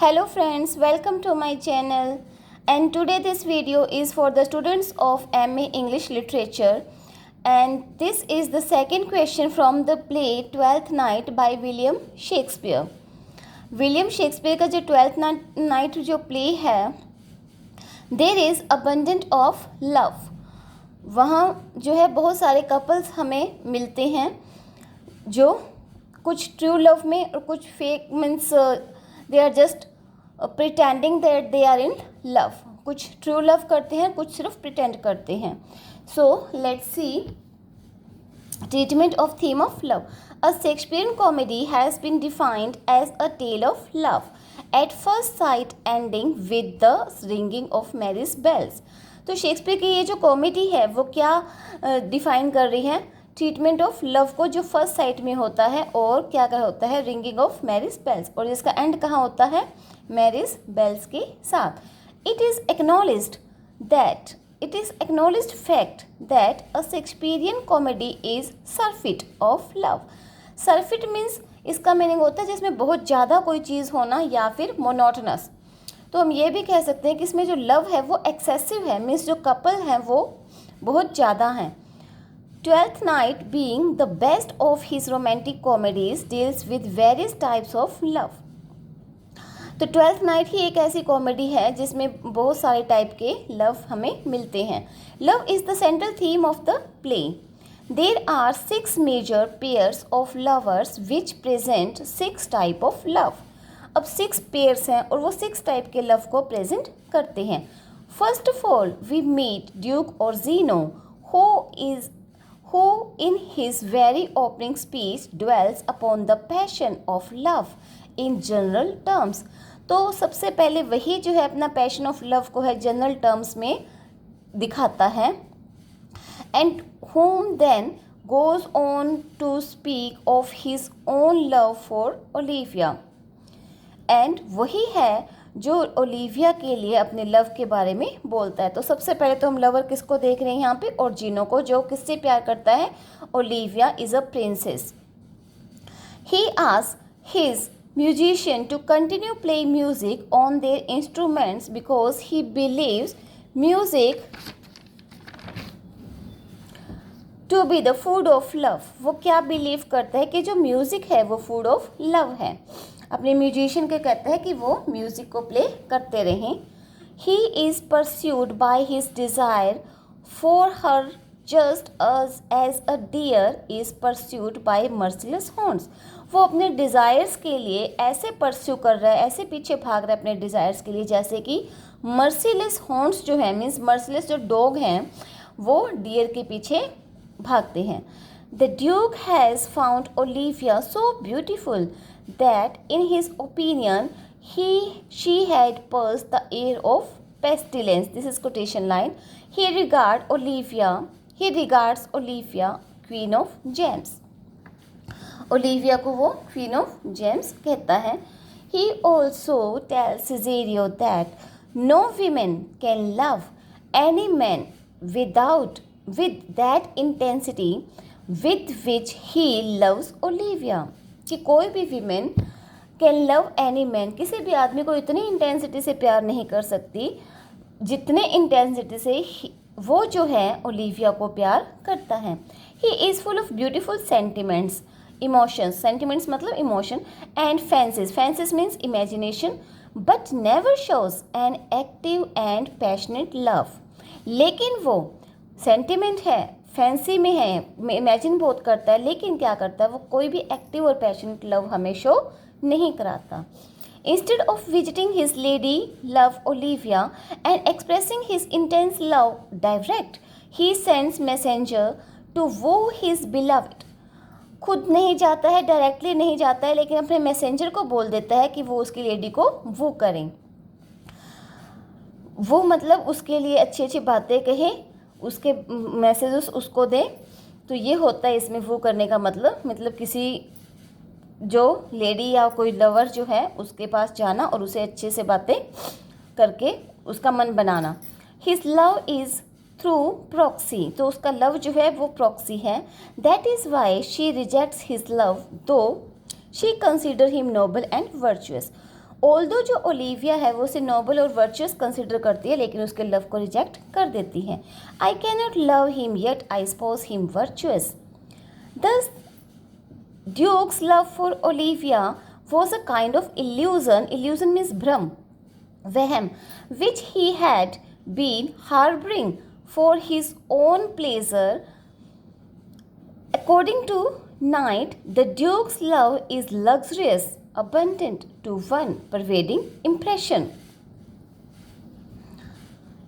Hello friends, welcome to my channel, and today this video is for the students of MA English Literature, and this is the second question from the play Twelfth Night by William Shakespeare. William Shakespeare का जो twelfth night जो play है, there is abundant of love, वहाँ जो है बहुत सारे couples हमें मिलते हैं जो कुछ ट्रू लव में और कुछ fake means they are just pretending that they are in love. कुछ ट्रू लव करते हैं, कुछ सिर्फ प्रिटेंड करते हैं. So let's see treatment of theme of love. A Shakespearean comedy has been defined as a tale of love at first sight ending with the ringing of marriage bells. तो Shakespeare की ये जो comedy है वो क्या define कर रही है? ट्रीटमेंट ऑफ लव को जो फर्स्ट साइट में होता है और क्या क्या होता है? रिंगिंग ऑफ मैरिज बेल्स, और इसका एंड कहाँ होता है? मैरिज बेल्स के साथ. It is acknowledged fact that a Shakespearean comedy is surfeit of love. Surfeit means इसका मीनिंग होता है जिसमें बहुत ज़्यादा कोई चीज़ होना या फिर मोनोटनस. तो हम ये भी कह सकते हैं कि इसमें जो लव है वो एक्सेसिव है, मीन्स जो कपल हैं वो बहुत ज़्यादा हैं. Twelfth night being the best of his romantic comedies deals with various types of love. तो ट्वेल्थ नाइट ही एक ऐसी कॉमेडी है जिसमें बहुत सारे टाइप के लव हमें मिलते हैं. Love is the central theme of the play. There are 6 major pairs of lovers which present 6 type of love. अब 6 pairs हैं और वो 6 टाइप के लव को प्रेजेंट करते हैं. First of all, we meet Duke Orsino, who in his very opening speech dwells upon the passion of love in general terms. तो सबसे पहले वही जो है अपना पैशन ऑफ लव को है जनरल टर्म्स में दिखाता है. And whom then goes on to speak of his own love for Olivia. And वही है जो ओलिविया के लिए अपने लव के बारे में बोलता है. तो सबसे पहले तो हम लवर किसको देख रहे हैं यहाँ पे? ऑर्जिनो को, जो किससे प्यार करता है? Olivia is a princess. He asks his musician to continue playing music on their instruments because he believes music to be the food of love. वो क्या बिलीव करता है कि जो म्यूज़िक है वो फूड ऑफ लव है. अपने म्यूजिशियन के कहता है कि वो म्यूज़िक को प्ले करते रहें. He is pursued by his desire for her just as a deer is pursued by merciless horns. वो अपने डिज़ायर्स के लिए ऐसे परस्यू कर रहा है, ऐसे पीछे भाग रहा है अपने डिज़ायर्स के लिए जैसे कि मर्सिलेस हॉर्न्स जो है, मीन्स मर्सिलेस जो डॉग हैं वो डियर के पीछे भागते हैं. The Duke has found Olivia so beautiful that in his opinion she had purged the air of pestilence. This is quotation line. He regards Olivia Queen of Gems. Olivia को वो Queen of Gems कहता है. He also tells Cesario that no woman can love any man with that intensity with which he loves Olivia. कि कोई भी women can love any man, किसी भी आदमी को इतनी इंटेंसिटी से प्यार नहीं कर सकती जितने इंटेंसिटी से वो जो है ओलिविया को प्यार करता है. He is full of beautiful sentiments, emotions, sentiments मतलब emotion, and fancies means imagination, but never shows an active and passionate love. लेकिन वो सेंटिमेंट है, फैंसी में है, इमेजिन बहुत करता है, लेकिन क्या करता है वो कोई भी एक्टिव और पैशनेट लव हमें शो नहीं कराता. Instead of visiting his lady love Olivia and expressing his intense love direct, he sends messenger to वो हिज बिलव्ड. खुद नहीं जाता है, डायरेक्टली नहीं जाता है, लेकिन अपने मैसेंजर को बोल देता है कि वो उसकी लेडी को वो करें, वो मतलब उसके लिए अच्छी अच्छी बातें कहे, उसके मैसेजेस उसको दें. तो ये होता है इसमें वो करने का मतलब किसी जो लेडी या कोई लवर जो है उसके पास जाना और उसे अच्छे से बातें करके उसका मन बनाना. His love is through proxy. तो उसका लव जो है वो प्रॉक्सी है. That is why she rejects his love though she consider him noble and virtuous. Although जो ओलिविया है वो उसे नोबल और वर्चुअस कंसिडर करती है, लेकिन उसके लव को रिजेक्ट कर देती है. I can not love him yet I suppose him virtuous. Thus Duke's love for Olivia was a kind of illusion means भ्रम, वहम, which he had been harboring for his own pleasure. According to Knight, the Duke's love is luxurious, abundant to one pervading impression.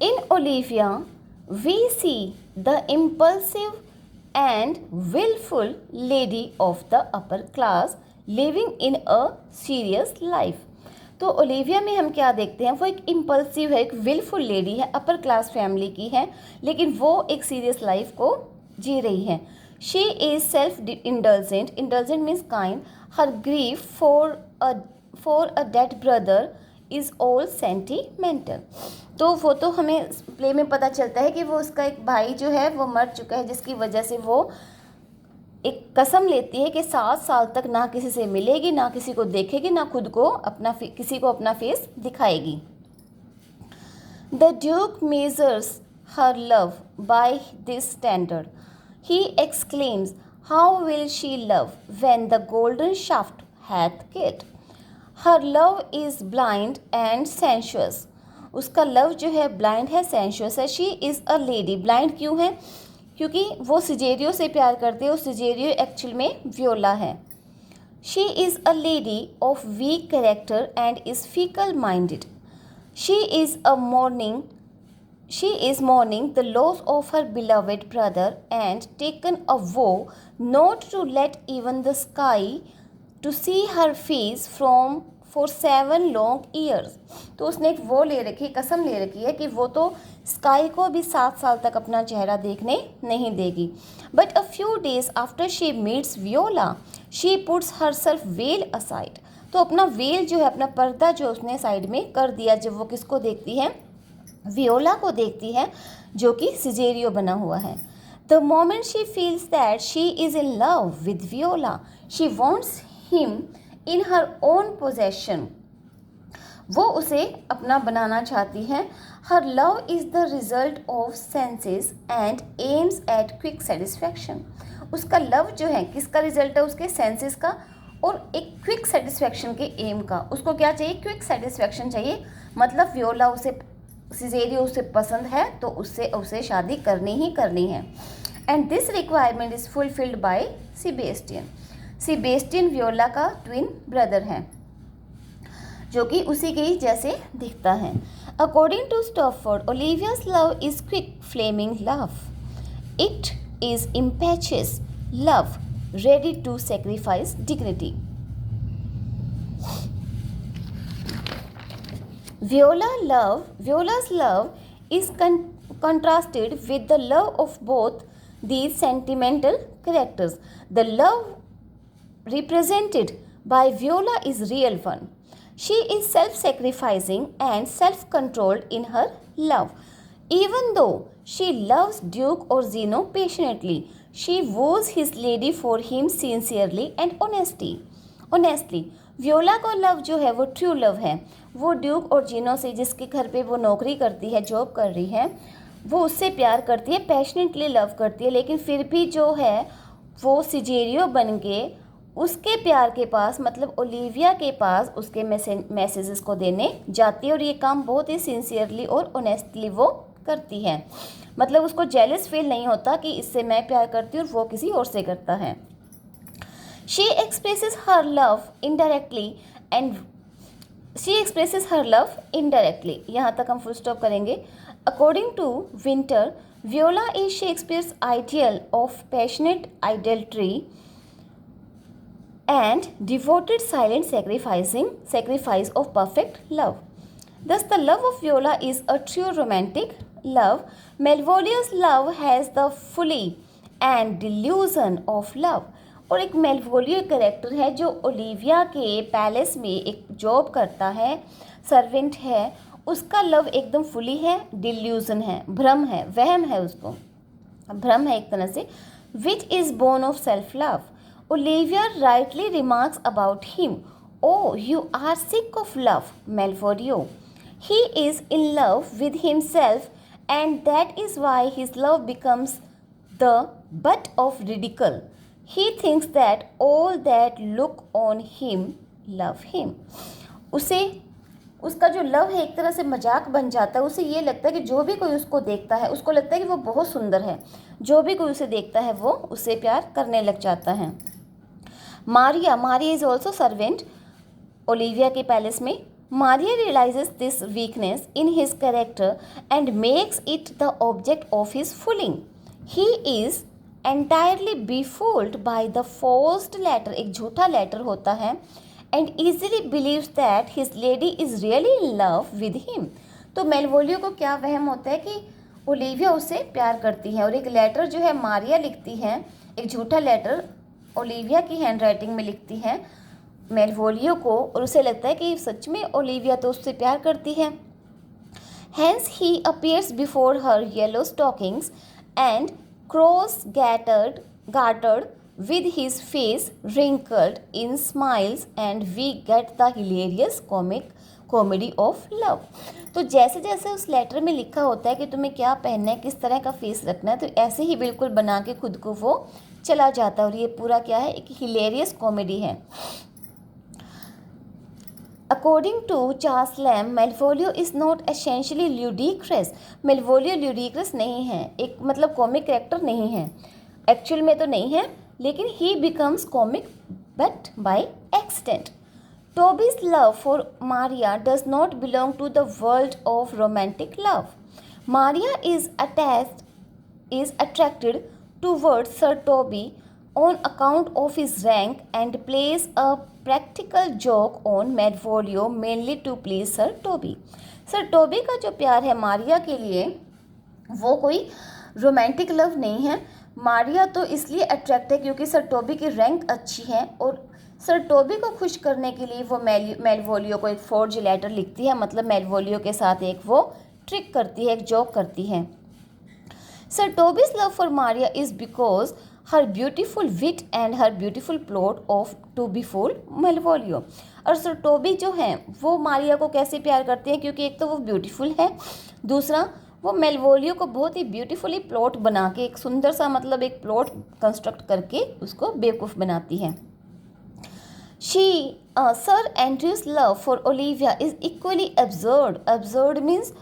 In Olivia, we see the impulsive and willful lady of the upper class living in a serious life. तो Olivia में हम क्या देखते हैं, वो एक impulsive है, एक विलफुल लेडी है, अपर क्लास फैमिली की है, लेकिन वो एक सीरियस लाइफ को जी रही है. She is self indulgent. Indulgent means kind. Her grief for a dead brother is all sentimental. तो वो तो हमें प्ले में पता चलता है कि वो उसका एक भाई जो है वो मर चुका है, जिसकी वजह से वो एक कसम लेती है कि 7 साल तक ना किसी से मिलेगी, ना किसी को देखेगी, ना खुद को किसी को अपना फेस दिखाएगी. The Duke measures her love by this standard. He exclaims, how will she love when the golden shaft hath killed. Her love is blind and sensuous. उसका लव जो है ब्लाइंड है, सेंशुअस है. She is a lady. Blind क्यों है? क्योंकि वो सिजेरियो से प्यार करते हैं और सिजेरियो एक्चुअल में वियोला है. She is a lady of weak character and is fickle minded. She is mourning the loss of her beloved brother and taken a vow not to let even the sky to see her face for 7 long years. तो उसने एक वो ले रखी, कसम ले रखी है कि वो तो स्काई को भी 7 साल तक अपना चेहरा देखने नहीं देगी. But a few days after she meets Viola she puts her self well aside. तो अपना वेल जो है, अपना पर्दा जो उसने साइड में कर दिया जब वो किसको देखती है, वियोला को देखती है, जो कि सिजेरियो बना हुआ है. The moment she feels that she is in love with Viola she wants him in her own possession. वो उसे अपना बनाना चाहती है. हर love is the result of senses and aims at quick satisfaction. उसका लव जो है किसका रिजल्ट है, उसके सेंसेस का और एक क्विक सेटिस्फैक्शन के एम का. उसको क्या चाहिए, क्विक सेटिस्फैक्शन चाहिए. मतलब वियोला उसे, सिजेरियो उसे पसंद है तो उसे शादी करनी ही करनी है. And this requirement is fulfilled by Sebastian. Sebastian Viola का ट्विन ब्रदर है, जो कि उसी के ही जैसे दिखता है. According to Stafford, Olivia's love is quick flaming love. It is impetuous love ready to sacrifice dignity. Viola's love is contrasted with the love of both these sentimental characters. The love represented by Viola is real one. She is self-sacrificing and self-controlled in her love. Even though she loves Duke Orsino passionately, she woos his lady for him sincerely and honestly. Viola को love जो है वो true love है. वो Duke ओर्जिनो से, जिसके घर पे वो नौकरी करती है, जॉब कर रही है, वो उससे प्यार करती है, पैशनेटली लव करती है, लेकिन फिर भी जो है वो सिजेरियो बन के उसके प्यार के पास, मतलब ओलिविया के पास उसके मैसेजेस को देने जाती है. और ये काम बहुत ही सिंसियरली और ऑनेस्टली वो करती है. मतलब उसको जेलस फील नहीं होता कि इससे मैं प्यार करती हूँ और वो किसी और से करता है. She expresses her love indirectly. यहाँ तक हम फुल स्टॉप करेंगे. According to Winter, Viola is Shakespeare's ideal of passionate idolatry and devoted silent sacrifice of perfect love. Thus the love of Viola is a true romantic love. Malvolio's love has the folly and delusion of love. और एक मेलवोलियो character है जो Olivia के palace में एक job करता है, servant है. उसका लव एकदम फुली है, डिल्यूजन है, भ्रम है, वहम है, उसको भ्रम है एक तरह से. Which is born of self love. Olivia rightly remarks about him, Oh, you are sick of love, Malvolio. He is in love with himself, and that is why his love becomes the butt of ridicule. He thinks that all that look on him love him. उसे उसका जो love है एक तरह से मजाक बन जाता है. उसे ये लगता है कि जो भी कोई उसको देखता है उसको लगता है कि वो बहुत सुंदर है. जो भी कोई उसे देखता है वो उससे प्यार करने लग जाता है. Maria is also servant Olivia के पैलेस में. Maria realises this weakness in his character and makes it the object of his fooling. He is entirely befooled by the forced letter. एक झूठा लेटर होता है. And easily believes that his lady is really in love with him. तो Malvolio को क्या वहम होता है कि ओलिविया उससे प्यार करती है. और एक लेटर जो है मारिया लिखती है, एक झूठा लेटर ओलिविया की हैंड राइटिंग में लिखती है मेलवोलियो को, और उसे लगता है कि सच में ओलिविया तो उससे प्यार करती है. Hence he appears before her yellow stockings and gartered with his face wrinkled in smiles, and we get the hilarious comedy of love. तो जैसे जैसे उस लेटर में लिखा होता है कि तुम्हें क्या पहनना है, किस तरह का फेस रखना है, तो ऐसे ही बिल्कुल बना के खुद को वो चला जाता है. और ये पूरा क्या है, एक हिलेरियस कॉमेडी है. According to Charles Lamb, Malvolio is not essentially ludicrous. Malvolio ludicrous नहीं है, एक मतलब कॉमिक कैरेक्टर नहीं है, एक्चुअल में तो नहीं है, लेकिन he becomes comic but by accident. Toby's love for Maria does not belong to the world of romantic love. Maria is attracted towards Sir Toby on account of his rank and plays a practical joke on Malvolio mainly to please Sir Toby. Sir Toby का जो प्यार है मारिया के लिए वो कोई romantic love नहीं है. मारिया तो इसलिए अट्रैक्ट है क्योंकि सर टोबी की रैंक अच्छी है, और सर टोबी को खुश करने के लिए वो मेलवोलियो को एक फोर्ज लेटर लिखती है. मतलब मेलवोलियो के साथ एक वो ट्रिक करती है, एक जोक करती है. Sir Toby's love for Maria is because her beautiful wit and her beautiful plot of to befool Malvolio. और सर टोबी जो हैं वो मारिया को कैसे प्यार करते हैं, क्योंकि एक तो वो ब्यूटीफुल है, दूसरा वो मेलवोलियो को बहुत ही ब्यूटीफुली प्लॉट बना के एक सुंदर सा मतलब एक प्लॉट कंस्ट्रक्ट करके उसको बेवकूफ़ बनाती है. Sir Andrews love for Olivia is equally absurd. Absurd means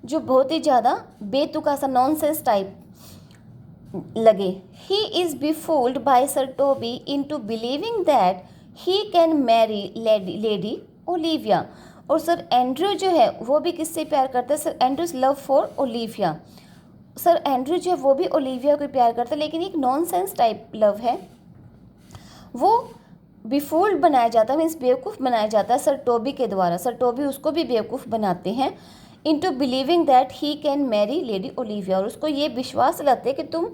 जो बहुत ही ज़्यादा बेतुका सा नॉनसेंस टाइप लगे. He is befooled by Sir Toby into believing that he can marry lady Olivia. और सर एंड्रयू जो है वो भी किससे प्यार करता है, sir Andrews love for Olivia. Sir Andrew जो है वो भी ओलिविया को प्यार करता है, लेकिन एक नॉनसेंस टाइप लव है. वो बिफूल्ड बनाया जाता है, मीन्स बेवकूफ़ बनाया जाता है सर टोबी के द्वारा. सर टोबी उसको भी बेवकूफ़ बनाते हैं into believing that he can marry lady Olivia. और उसको ये विश्वास दिलाते हैं कि तुम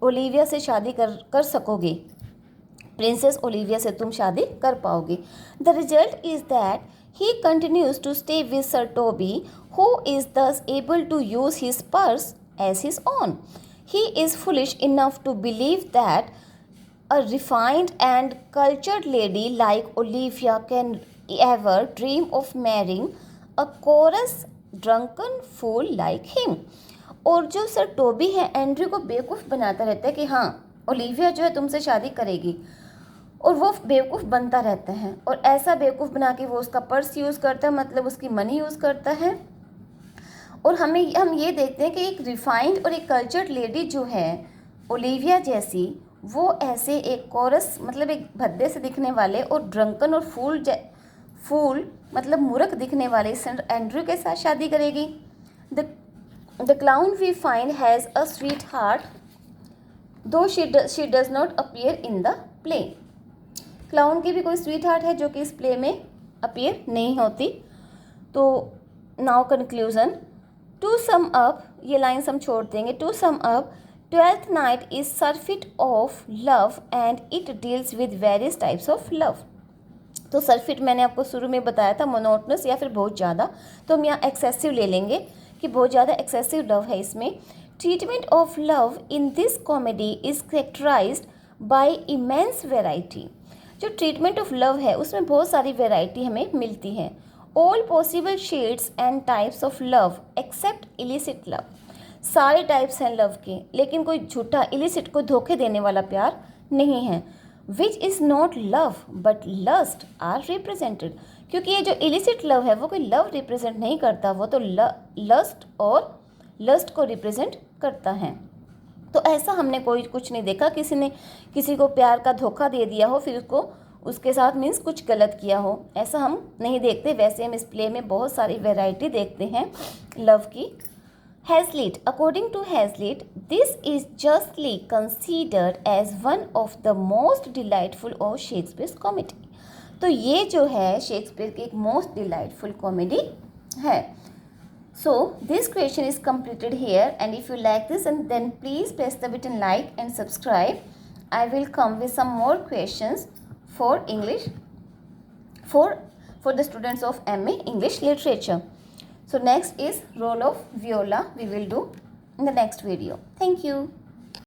ओलिविया से शादी कर सकोगे, प्रिंसेस ओलिविया से तुम शादी कर पाओगे. The result is that he continues to stay with Sir Toby, who is thus able to use his purse as his own. He is foolish enough to believe that a refined and cultured lady like Olivia can ever dream of marrying a chorus drunken fool like him. और जो sir Tobey है Andrew को बेवकूफ़ बनाता रहता है कि हाँ ओलिविया जो है तुमसे शादी करेगी, और वो बेवकूफ़ बनता रहता है. और ऐसा बेवकूफ़ बना के वो उसका पर्स यूज़ करता है, मतलब उसकी मनी यूज़ करता है. और हम ये देखते हैं कि एक रिफाइंड और एक कल्चर्ड लेडी जो है ओलिविया जैसी, वो ऐसे एक कोरस मतलब एक भद्दे से दिखने वाले और ड्रंकन और फूल मतलब मूर्ख दिखने वाले सर एंड्रयू के साथ शादी करेगी. The clown we find has a sweetheart though she does not appear in the play. Clown की भी कोई स्वीट हार्ट है जो कि इस प्ले में अपीयर नहीं होती. तो now conclusion. To sum up, ये लाइन्स हम छोड़ देंगे. To sum up, Twelfth Night is surfeit of love and it deals with various types of love. तो सरफिट मैंने आपको शुरू में बताया था मोनोटनस या फिर बहुत ज़्यादा, तो हम यहाँ एक्सेसिव ले लेंगे कि बहुत ज़्यादा एक्सेसिव लव है इसमें. Treatment of love in this comedy is characterised by immense variety. जो ट्रीटमेंट ऑफ लव है उसमें बहुत सारी वेराइटी हमें मिलती है। All possible shades and types of love except illicit love, सारे टाइप्स हैं लव के, लेकिन कोई झूठा इलिसिट को धोखे देने वाला प्यार नहीं है। Which is not love but lust are represented, क्योंकि ये जो इलिसिट लव है वो कोई लव रिप्रेजेंट नहीं करता, वो तो लस्ट और लस्ट को रिप्रेजेंट करता है। तो ऐसा हमने कोई कुछ नहीं देखा किसी ने किसी को प्यार का धोखा दे दिया हो फिर उसको उसके साथ मीन्स कुछ गलत किया हो, ऐसा हम नहीं देखते। वैसे हम इस प्ले में बहुत सारी वैरायटी देखते हैं लव की। Hazlitt, according to Hazlitt, this is justly considered as one of the most delightful of Shakespeare's comedy. तो ये जो है शेक्सपियर की एक मोस्ट डिलाइटफुल कॉमेडी है। So this question is completed here, and if you like this and then please press the button like and subscribe. I will come with some more questions for English for the students of MA English Literature. So next is role of Viola we will do in the next video. Thank you.